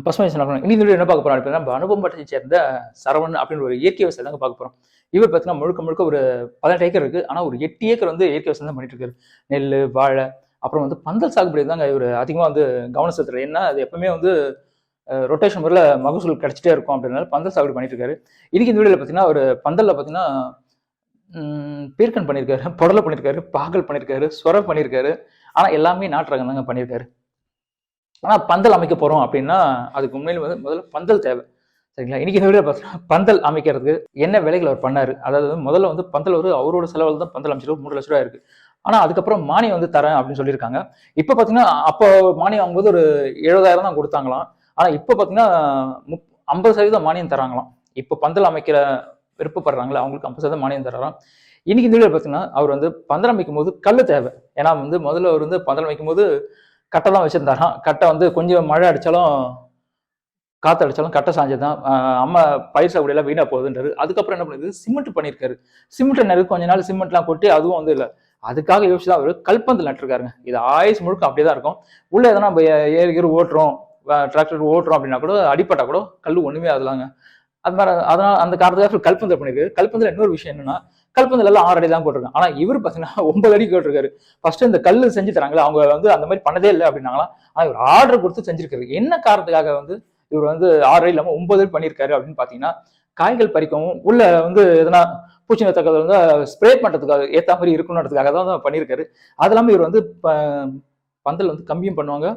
பசுமை சனாதனம். இன்னைக்கு வீடியோ என்ன பார்க்க போறோம் அப்படின்னா, நம்ம அனுபவப்பட்டதை சேர்ந்த சரவணன் அப்படின்னு ஒரு இயற்கை விவசாயம் தாங்க பார்க்க போறோம். இவர் பார்த்தீங்கன்னா முழுக்க முழுக்க ஒரு 18 ஏக்கர் இருக்கு. ஆனா ஒரு 8 ஏக்கர் வந்து இயற்கை விவசாயம் தான் பண்ணிட்டு இருக்காரு. நெல்லு, வாழை, அப்புறம் வந்து பந்தல் சாகுபடி தாங்க இவர் அதிகமா வந்து கவனம் செலுத்துறாரு. ஏன்னா அது எப்பவுமே வந்து ரொட்டேஷன் முறையில் மகசூல் கிடைச்சிட்டே இருக்கும் அப்படின்னால பந்தல் சாகுபடி பண்ணிட்டு இருக்காரு. இன்னைக்கு இந்த வீடியோல பார்த்தீங்கன்னா ஒரு பந்தல்ல பார்த்தீங்கன்னா பீர்க்கன் பண்ணியிருக்காரு, புடலை பண்ணியிருக்காரு, பாகல் பண்ணியிருக்காரு, சொர பண்ணியிருக்காரு. ஆனா எல்லாமே நாட்டு ரகம் தாங்க பண்ணியிருக்காரு. ஆனா பந்தல் அமைக்க போறோம் அப்படின்னா அதுக்கு உண்மையில வந்து முதல்ல பந்தல் தேவை. சரிங்களா? இன்னைக்கு இந்த வீடியோ பார்த்தீங்கன்னா பந்தல் அமைக்கிறதுக்கு என்ன வேலைகள் அவர் பண்ணாரு. அதாவது முதல்ல வந்து பந்தல் ஒரு அவரோட செலவில் தான் பந்தல் அமைச்சிருக்கு. 3 லட்ச ரூபாய் இருக்கு. ஆனா அதுக்கப்புறம் மானியம் வந்து தரேன் அப்படின்னு சொல்லியிருக்காங்க. இப்ப பாத்தீங்கன்னா அப்போ மானியம் வாங்கும்போது ஒரு 70,000 தான் கொடுத்தாங்களாம். ஆனா இப்ப பாத்தீங்கன்னா 50% மானியம் தராங்களாம். இப்ப பந்தல் அமைக்கிற விருப்பப்படுறாங்களா அவங்களுக்கு 50% மானியம் தராராம். இன்னைக்கு இந்த வீடியோ பாத்தீங்கன்னா அவர் வந்து பந்தல் அமைக்கும் போது கல் தேவை. ஏன்னா வந்து முதல்ல அவர் வந்து பந்தல் அமைக்கும் போது கட்டை தான் வச்சிருந்தாராம். கட்டை வந்து கொஞ்சம் மழை அடிச்சாலும் காத்து அடிச்சாலும் கட்டை சாஞ்சதான் அம்மா பயிர் சாகுபடி எல்லாம் வீணா போகுதுன்றாரு. அதுக்கப்புறம் என்ன பண்ணுது, சிமெண்ட் பண்ணியிருக்காரு. சிமெண்ட் நிறைய கொஞ்ச நாள் சிமெண்ட்லாம் கொட்டி அதுவும் வந்து இல்லை. அதுக்காக யோசிச்சு தான் அவர் கல்பந்தல் நட்டுருக்காருங்க. இது ஆயுசு முழுக்க அப்படியே தான் இருக்கும். உள்ள எதனா நம்ம ஏறு ஓட்டுறோம், டிராக்டர் ஓட்டுறோம் அப்படின்னா கூட அடிப்பட்டா கூட கல் ஒண்ணுமே ஆகலாங்க. அது மாதிரி அதனால அந்த காரணத்துக்காக கல்பந்தல் பண்ணிருக்கு. கல்பந்தல் இன்னொரு விஷயம் என்னன்னா, கல்பந்தல் எல்லாம் 6 அடி தான் போட்டிருக்காங்க. ஆனா இவர் பாத்தீங்கன்னா 9 அடி போட்டிருக்காரு. ஃபர்ஸ்ட் இந்த கல் செஞ்சு தராங்களா அவங்க வந்து அந்த மாதிரி பண்ணதே இல்லை அப்படின்னாங்களா. ஆனா இவர் ஆர்டர் கொடுத்து செஞ்சிருக்காரு. என்ன காரணத்துக்காக வந்து இவர் வந்து 6 அடி இல்லாம 9 அடி பண்ணியிருக்காரு அப்படின்னு பாத்தீங்கன்னா, காய்கள் பறிக்கவும் உள்ள வந்து எதனா பூச்சி நத்தக்கள் வந்து ஸ்ப்ரே பண்றதுக்காக ஏத்த மாதிரி இருக்கணுன்றதுக்காக தான் பண்ணியிருக்காரு. அது இல்லாம இவர் வந்து பந்தல் வந்து கம்பியும் பண்ணுவாங்க,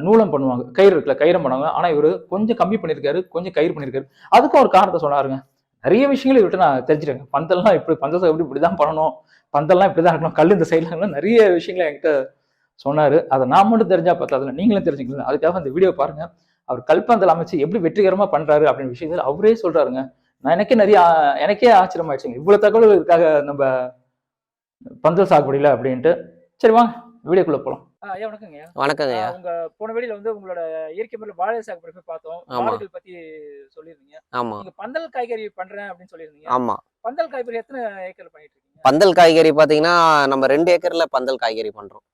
நூலம் பண்ணுவாங்க, கயிறு இருக்குல்ல கயிறம் பண்ணுவாங்க. ஆனா இவரு கொஞ்சம் கம்மி பண்ணியிருக்காரு, கொஞ்சம் கயிறு பண்ணியிருக்காரு. அதுக்கும் ஒரு காரணத்தை சொன்னாருங்க. நிறைய விஷயங்கள் இவர்கிட்ட நான் தெரிஞ்சிட்டேங்க. பந்தல்லாம் இப்படி பந்தல் இப்படிதான் பண்ணணும், பந்தல்லாம் இப்படிதான் இருக்கணும், கல் இந்த சைட்ல நிறைய விஷயங்களை என்கிட்ட சொன்னாரு. அதை நான் மட்டும் தெரிஞ்சா பத்தாதுல நீங்களும் தெரிஞ்சுக்கலாம். அதுக்காக அந்த வீடியோ பாருங்க. அவர் கல்பந்தல் அமைச்சு எப்படி வெற்றிகரமா பண்றாரு அப்படின்னு விஷயங்கள் அவரே சொல்றாருங்க. நான் எனக்கே ஆச்சரியமாயிடுச்சுங்க. இவ்வளவு தகவல்கள் இருக்காக நம்ம பந்தல் சாகுபடியில அப்படின்ட்டு. சரி வாங்க வீடியோக்குள்ள போலாம். ஐயா வணக்கங்க. வணக்கங்க. உங்க போன வீடியோல வந்து உங்களோட இயற்கை முறையில் வாழை சாகுபடி போய் பார்த்தோம். வாழைகள் பத்தி சொல்லியிருந்தீங்க. ஆமா. நீங்க பந்தல் காய்கறி பண்றேன் அப்படின்னு சொல்லியிருந்தீங்க. ஆமா. பந்தல் காய்கறி எத்தனை ஏக்கர் பண்ணிட்டு இருக்கீங்க? பந்தல் காய்கறி பாத்தீங்கன்னா நம்ம 2 ஏக்கர்ல பந்தல் காய்கறி பண்றோம்.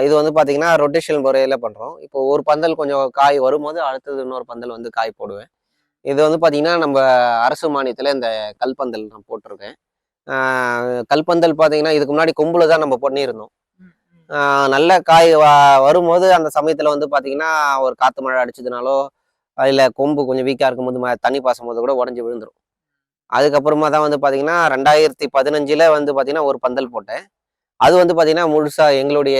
இது வந்து பாத்தீங்கன்னா ரொட்டேஷன் முறையில பண்றோம். இப்போ ஒரு பந்தல் கொஞ்சம் காய் வரும்போது அடுத்தது இன்னொரு பந்தல் வந்து காய் போடுவேன். இது வந்து பாத்தீங்கன்னா நம்ம அரசு மானியத்துல இந்த கல்பந்தல் நான் போட்டிருக்கேன். கல்பந்தல் பாத்தீங்கன்னா இதுக்கு முன்னாடி கொம்புல தான் நம்ம பண்ணியிருந்தோம். நல்ல காய் வரும்போது அந்த சமயத்துல வந்து பாத்தீங்கன்னா ஒரு காத்து மழை அடிச்சதுனாலோ இல்ல கொம்பு கொஞ்சம் வீக்கா இருக்கும்போது தண்ணி பாசும் போது கூட உடஞ்சி விழுந்துரும். அதுக்கப்புறமா தான் வந்து பாத்தீங்கன்னா 2015 வந்து பாத்தீங்கன்னா ஒரு பந்தல் போட்டேன். அது வந்து பாத்தீங்கன்னா முழுசா எங்களுடைய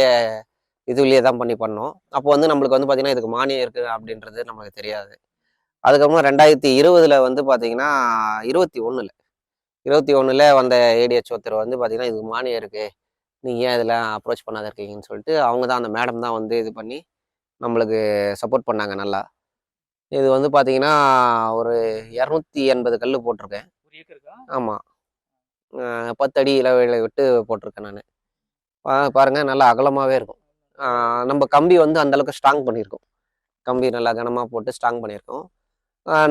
இதுலயே தான் பண்ணோம். அப்போ வந்து நம்மளுக்கு வந்து பாத்தீங்கன்னா இதுக்கு மானியம் இருக்கு அப்படின்றது நமக்கு தெரியாது. அதுக்கப்புறமா 2020 வந்து பாத்தீங்கன்னா 21ல வந்த ஏடிஹெச் ஒருத்தர் வந்து பாத்தீங்கன்னா இதுக்கு மானியம் இருக்கு, நீங்க ஏன் இதெல்லாம் அப்ரோச் பண்ணாத இருக்கீங்கன்னு சொல்லிட்டு அவங்க தான் அந்த மேடம் தான் வந்து இது பண்ணி நம்மளுக்கு சப்போர்ட் பண்ணாங்க நல்லா. இது வந்து பாத்தீங்கன்னா ஒரு 280 கல் போட்டிருக்கேன். ஆமா. 10 அடி இடைவெளி விட்டு போட்டிருக்கேன் நான். பாருங்க நல்லா அகலமாவே இருக்கும். நம்ம கம்பி வந்து அந்த அளவுக்கு ஸ்ட்ராங் பண்ணியிருக்கோம். கம்பி நல்லா கனமா போட்டு ஸ்ட்ராங் பண்ணியிருக்கோம்.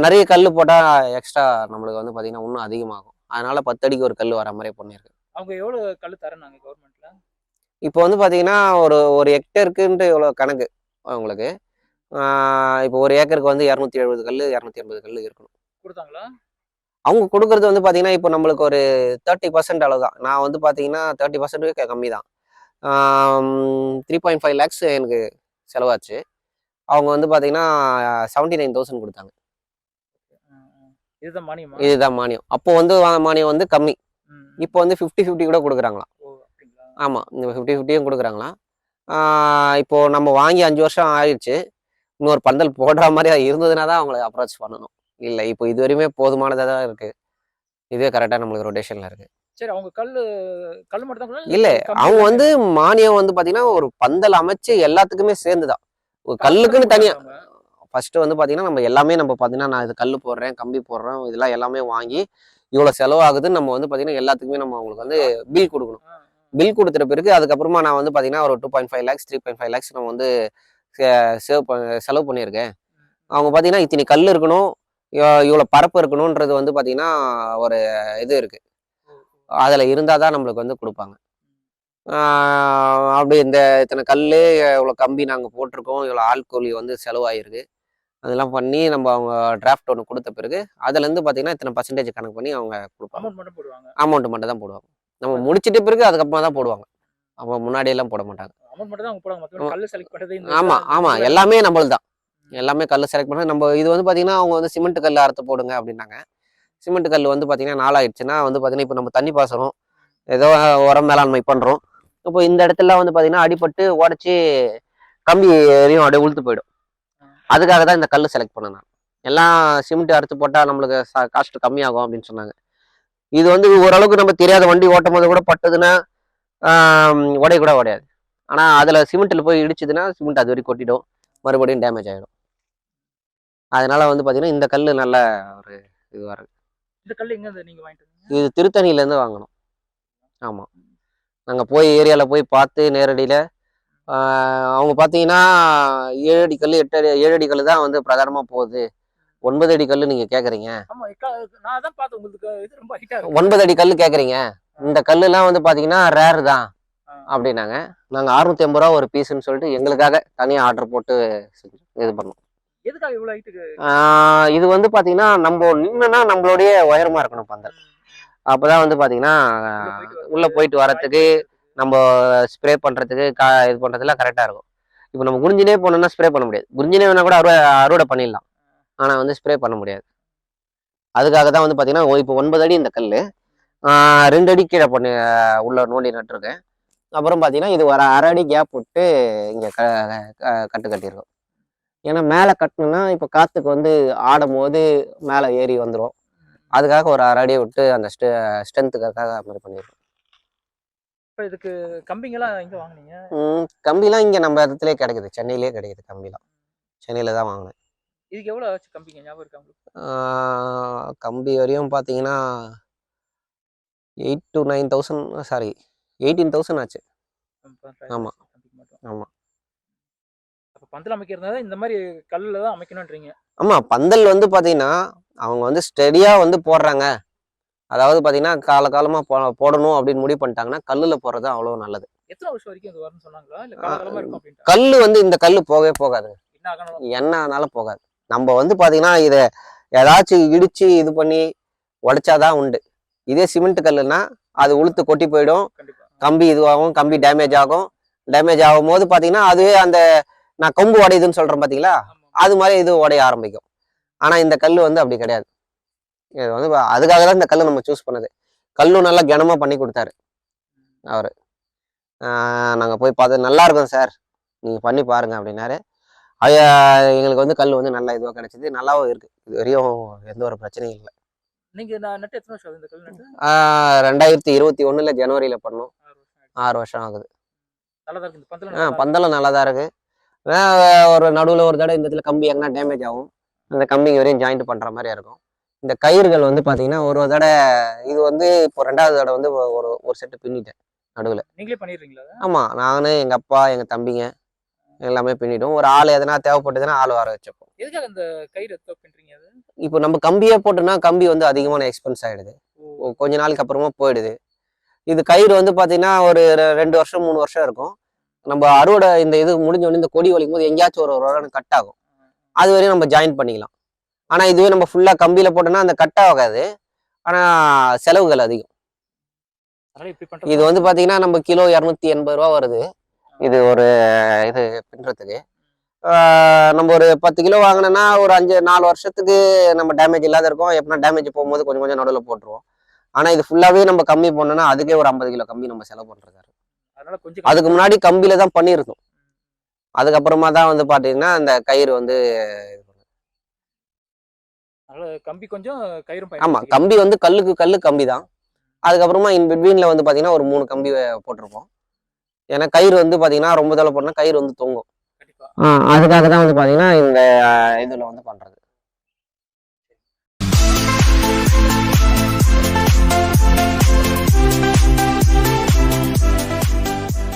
நிறைய கல் போட்டால் எக்ஸ்ட்ரா நம்மளுக்கு வந்து பார்த்தீங்கன்னா இன்னும் அதிகமாகும். அதனால 10 அடிக்கு ஒரு கல் வர மாதிரி பண்ணியிருக்கேன். அவங்க எவ்வளோ கல் தரேன்னாங்க கவர்மெண்ட்ல? இப்போ வந்து பார்த்தீங்கன்னா ஒரு ஹெக்டேருக்குன்ட்டு எவ்வளோ கணக்கு உங்களுக்கு. இப்போ ஒரு ஏக்கருக்கு வந்து 270 கல் 280 கல் இருக்கணும். கொடுத்தாங்களா? அவங்க கொடுக்குறது வந்து பார்த்தீங்கன்னா இப்போ நம்மளுக்கு ஒரு 30% அளவு தான். நான் வந்து பார்த்தீங்கன்னா 30% கம்மி தான். 3.5 lakhs எனக்கு செலவாச்சு. அவங்க வந்து பார்த்தீங்கன்னா 79,000 கொடுத்தாங்க. இதுதான் மானியம். அப்போ வந்து மானியம் வந்து கம்மி. இப்போ வந்து 50-50 கூட கொடுக்குறாங்களாம். ஆமா, இந்த 50-50யும் கொடுக்குறாங்களாம். இப்போ நம்ம வாங்கி 5 வருஷம் ஆயிடுச்சு. இன்னொரு பந்தல் போடுற மாதிரி இருந்ததுன்னா தான் அவங்களை அப்ரோச் பண்ணணும். இல்லை இப்போ இது வரையுமே போதுமானதாக தான் இருக்கு. இதுவே கரெக்டாக நம்மளுக்கு ரொட்டேஷன்ல இருக்கு. சரி, அவங்க கல் மட்டும் தான் இல்ல, அவங்க வந்து மானியம் வந்து பாத்தீங்கன்னா ஒரு பந்தல் அமைச்சு எல்லாத்துக்குமே சேர்ந்துதான். ஒரு கல்லுக்குன்னு தனியா ஃபர்ஸ்ட் வந்து பாத்தீங்கன்னா நம்ம எல்லாமே நம்ம பாத்தீங்கன்னா நான் இது கல் போடுறேன், கம்பி போடுறேன், இதெல்லாம் எல்லாமே வாங்கி இவ்வளவு செலவாகுதுன்னு நம்ம வந்து பாத்தீங்கன்னா எல்லாத்துக்குமே நம்ம அவங்களுக்கு வந்து பில் கொடுக்கணும். பில் கொடுத்துட்ட பிறகு அதுக்கப்புறமா நான் வந்து பாத்தீங்கன்னா ஒரு 2.5 lakhs 3.5 lakhs நம்ம வந்து செலவு பண்ணியிருக்கேன். அவங்க பாத்தீங்கன்னா இத்தனை கல் இருக்கணும், இவ்வளவு பரப்பு இருக்கணும்ன்றது வந்து பாத்தீங்கன்னா ஒரு இது இருக்கு. அதுல இருந்தாதான் நம்மளுக்கு வந்து கொடுப்பாங்க. அப்படி இந்த இத்தனை கல் இவ்வளோ கம்பி நாங்கள் போட்டிருக்கோம், இவ்வளோ ஆள் கூலி வந்து செலவாயிருக்கு, அதெல்லாம் பண்ணி நம்ம அவங்க டிராஃப்ட் ஒன்று கொடுத்த பிறகு அதுலேருந்து பார்த்தீங்கன்னா இத்தனை பர்சன்டேஜ் கணக்கு பண்ணி அவங்க கொடுப்பாங்க. அமௌண்ட் மட்டும் தான் போடுவாங்க. நம்ம முடிச்சிட்ட பிறகு அதுக்கப்புறமா தான் போடுவாங்க. அப்போ முன்னாடியெல்லாம் போட மாட்டாங்க. ஆமாம் ஆமாம், எல்லாமே நம்மளது தான். எல்லாமே கல் செலக்ட் பண்ண நம்ம. இது வந்து பார்த்தீங்கன்னா அவங்க வந்து சிமெண்ட் கல் அறுத்து போடுங்க அப்படின்னாங்க. சிமெண்ட் கல் வந்து பார்த்தீங்கன்னா நாளாயிடுச்சுன்னா வந்து பார்த்தீங்கன்னா இப்போ நம்ம தண்ணி பாசனம் ஏதோ உரம் மேலாண்மை பண்ணுறோம். இப்போ இந்த இடத்துல வந்து பார்த்தீங்கன்னா அடிபட்டு உடச்சி கம்பி எரியும் அப்படியே உளுத்து போயிடும். அதுக்காக தான் இந்த கல் செலக்ட் பண்ணேன் நான். எல்லாம் சிமெண்ட் அறுத்து போட்டால் நம்மளுக்கு காஸ்ட் கம்மியாகும் அப்படின்னு சொன்னாங்க. இது வந்து ஓரளவுக்கு நம்ம தெரியாத வண்டி ஓட்டும் போது கூட பட்டதுன்னா உடைய கூட உடையாது. ஆனால் அதில் சிமெண்ட்டில் போய் இடிச்சதுன்னா சிமெண்ட் அது வரைக்கும் கொட்டிடும், மறுபடியும் டேமேஜ் ஆகிடும். அதனால வந்து பார்த்தீங்கன்னா இந்த கல் நல்ல ஒரு இதுவாக இருக்கு. இந்த கல் எங்க நீங்க வாங்கிட்டு? இது திருத்தணியிலேருந்து வாங்கணும். ஆமாம், நாங்கள் போய் ஏரியாவில் போய் பார்த்து நேரடியில் அவங்க பார்த்தீங்கன்னா 7 அடி கல் 8 அடி 7 அடி கல் தான் வந்து பிரதானமாக போகுது. 9 அடி கல் நீங்கள் கேட்குறீங்க, 9 அடி கல் கேட்குறீங்க, இந்த கல்லுலாம் வந்து பார்த்தீங்கன்னா ரேர் தான் அப்படின்னாங்க. நாங்கள் 650 ரூபா ஒரு பீஸுன்னு சொல்லிட்டு எங்களுக்காக தனியாக ஆர்டர் போட்டு இது பண்ணோம். இது வந்து பார்த்தீங்கன்னா நம்ம நின்றுனா நம்மளுடைய உயரமாக இருக்கணும் பந்தல். அப்போதான் வந்து பார்த்தீங்கன்னா உள்ளே போயிட்டு வரத்துக்கு நம்ம ஸ்ப்ரே பண்ணுறதுக்கு இது பண்ணுறதுலாம் கரெக்டாக இருக்கும். இப்போ நம்ம குனிஞ்சினே போனோம்னா ஸ்ப்ரே பண்ண முடியாது. குனிஞ்சினே வேணா கூட அறுவடை பண்ணிடலாம், ஆனால் வந்து ஸ்ப்ரே பண்ண முடியாது. அதுக்காக தான் வந்து பார்த்தீங்கன்னா இப்போ 9 அடி இந்த கல் 2 அடி கீழே பண்ணி உள்ள நோண்டி நட்டுருக்கேன். அப்புறம் பார்த்தீங்கன்னா இது ஒரு 1/2 அடி கேப் விட்டு இங்கே கட்டு கட்டியிருக்கோம். ஏன்னா மேலே கட்டணும்னா இப்போ காற்றுக்கு வந்து ஆடும் போது மேலே ஏறி வந்துடும். அதுக்காக ஒரு 1/2 அடியை விட்டு அந்த ஸ்ட்ரென்த்துக்காக அது மாதிரி பண்ணியிருக்கோம். இப்போ இதுக்கு கம்பிங்கெல்லாம் எங்கே வாங்கினீங்க? கம்பிலாம் இங்கே நம்ம இடத்துலேயே கிடைக்குது, சென்னையிலே கிடைக்குது கம்பிலாம். சென்னையில் தான் வாங்கினேன். இதுக்கு எவ்வளோ ஆச்சு கம்பிங்க ஞாபகம் இருக்கா? கம்பி வரையும் பார்த்தீங்கன்னா 8 to 9,000 சாரி 18,000 ஆச்சு. ஆமாம் ஆமாம். பந்தல் அமைக்கிறதா இந்த மாதிரி கல்லில் தான் அமைக்கணும்ன்றீங்க? ஆமாம், பந்தல் வந்து பார்த்தீங்கன்னா அவங்க வந்து ஸ்டெடியாக வந்து போடுறாங்க. அதாவது பார்த்தீங்கன்னா காலகாலமாக போடணும் அப்படின்னு முடிவு பண்ணிட்டாங்கன்னா கல்லில் போடுறது அவ்வளோ நல்லது. எத்தனை வருஷம் வரைக்கும் இது வரும்னு சொன்னாங்களா? இல்லை காலகாலமாக இருக்கும்? கல் வந்து இந்த கல் போகவே போகாது, என்ன ஆனாலும் போகாது. நம்ம வந்து பார்த்தீங்கன்னா இதை ஏதாச்சும் இடிச்சு இது பண்ணி உடைச்சாதான் உண்டு. இதே சிமெண்ட் கல்லுன்னா அது உளுத்து கொட்டி போயிடும், கம்பி இதுவாகும், கம்பி டேமேஜ் ஆகும். டேமேஜ் ஆகும் போது பார்த்தீங்கன்னா அதுவே அந்த நான் கொம்பு உடையுதுன்னு சொல்கிறேன் பார்த்தீங்களா, அது மாதிரி இது உடைய ஆரம்பிக்கும். ஆனால் இந்த கல் வந்து அப்படி கிடையாது. இது வந்து அதுக்காக தான் இந்த கல் நம்ம சூஸ் பண்ணது. கல்லும் நல்லா கனமாக பண்ணி கொடுத்தாரு அவர். நாங்கள் போய் பார்த்து நல்லா இருக்கும் சார், நீங்கள் பண்ணி பாருங்க அப்படின்னாரு. அது எங்களுக்கு வந்து கல் வந்து நல்லா இதுவாக கிடைச்சிது, நல்லாவும் இருக்குது. இது வரையும் எந்த ஒரு பிரச்சனையும் இல்லை. நீங்கள் நட்டு எத்தனை வருஷம் இந்த கல் நட்டு? 2021 ஜனவரியில் பண்ணோம். 6 வருஷம் ஆகுது. பந்தலும் நல்லா தான் இருக்கு. ஒரு நடுவில் ஒரு தடவை இந்த இடத்துல கம்பி எங்கன்னா டேமேஜ் ஆகும், அந்த கம்பிங்க வரையும் ஜாயிண்ட் பண்ணுற மாதிரியா இருக்கும். இந்த கயிறுகள் வந்து பார்த்தீங்கன்னா ஒரு தடவை இது வந்து இப்போ 2வது தடவை வந்து ஒரு செட்டு பின்னிட்டேன் நடுவில். நீங்களே பண்ணிடுறீங்களா? ஆமாம், நான் எங்கள் அப்பா எங்கள் தம்பிங்க எல்லாமே பின்னிட்டோம். ஒரு ஆள் எதனா தேவைப்பட்டதுன்னா ஆள் வர வச்சுப்போம். எதுக்காக இந்த கயிறு பின்னுறீங்க? இப்போ நம்ம கம்பியே போட்டோம்னா கம்பி வந்து அதிகமான எக்ஸ்பென்ஸ் ஆகிடுது, கொஞ்ச நாளுக்கு அப்புறமா போயிடுது. இது கயிறு வந்து பார்த்தீங்கன்னா ஒரு 2 வருஷம் 3 வருஷம் இருக்கும். நம்ம அறுவடை இந்த இது முடிஞ்சோடனே இந்த கொடி வலிக்கும் போது எங்கேயாச்சும் ஒரு கட் ஆகும், அது வரையும் நம்ம ஜாயின் பண்ணிக்கலாம். ஆனால் இதுவே நம்ம ஃபுல்லாக கம்பியில் போட்டோம்னா அந்த கட் ஆகாது, ஆனால் செலவுகள் அதிகம். இது வந்து பார்த்தீங்கன்னா நம்ம கிலோ 280 ரூபா வருது இது ஒரு இது பின்னுறதுக்கு. நம்ம ஒரு 10 கிலோ வாங்கினோன்னா ஒரு 4 வருஷத்துக்கு நம்ம டேமேஜ் இல்லாத இருக்கும். எப்படின்னா டேமேஜ் போகும்போது கொஞ்சம் கொஞ்சம் நடுவில் போட்டுருவோம். ஆனால் இது ஃபுல்லாகவே நம்ம கம்மி பண்ணோன்னா அதுக்கே ஒரு 50 கிலோ கம்பி நம்ம செலவு பண்ணுறாரு. அதுக்கு முன்னாடி கம்பியில தான் பண்ணியிருந்தோம், அதுக்கப்புறமா தான் வந்து பார்த்தீங்கன்னா இந்த கயிறு வந்து கம்பி கொஞ்சம் கயிறு. ஆமாம், கம்பி வந்து கல்லு கம்பி தான். அதுக்கப்புறமா இன் பிட்வீனில் வந்து பார்த்தீங்கன்னா ஒரு 3 கம்பி போட்டிருப்போம். ஏன்னா கயிறு வந்து பார்த்தீங்கன்னா ரொம்ப தலை போட்டோம்னா கயிறு வந்து தொங்கும். அதுக்காக தான் வந்து பார்த்தீங்கன்னா இந்த இதில் வந்து பண்ணுறது.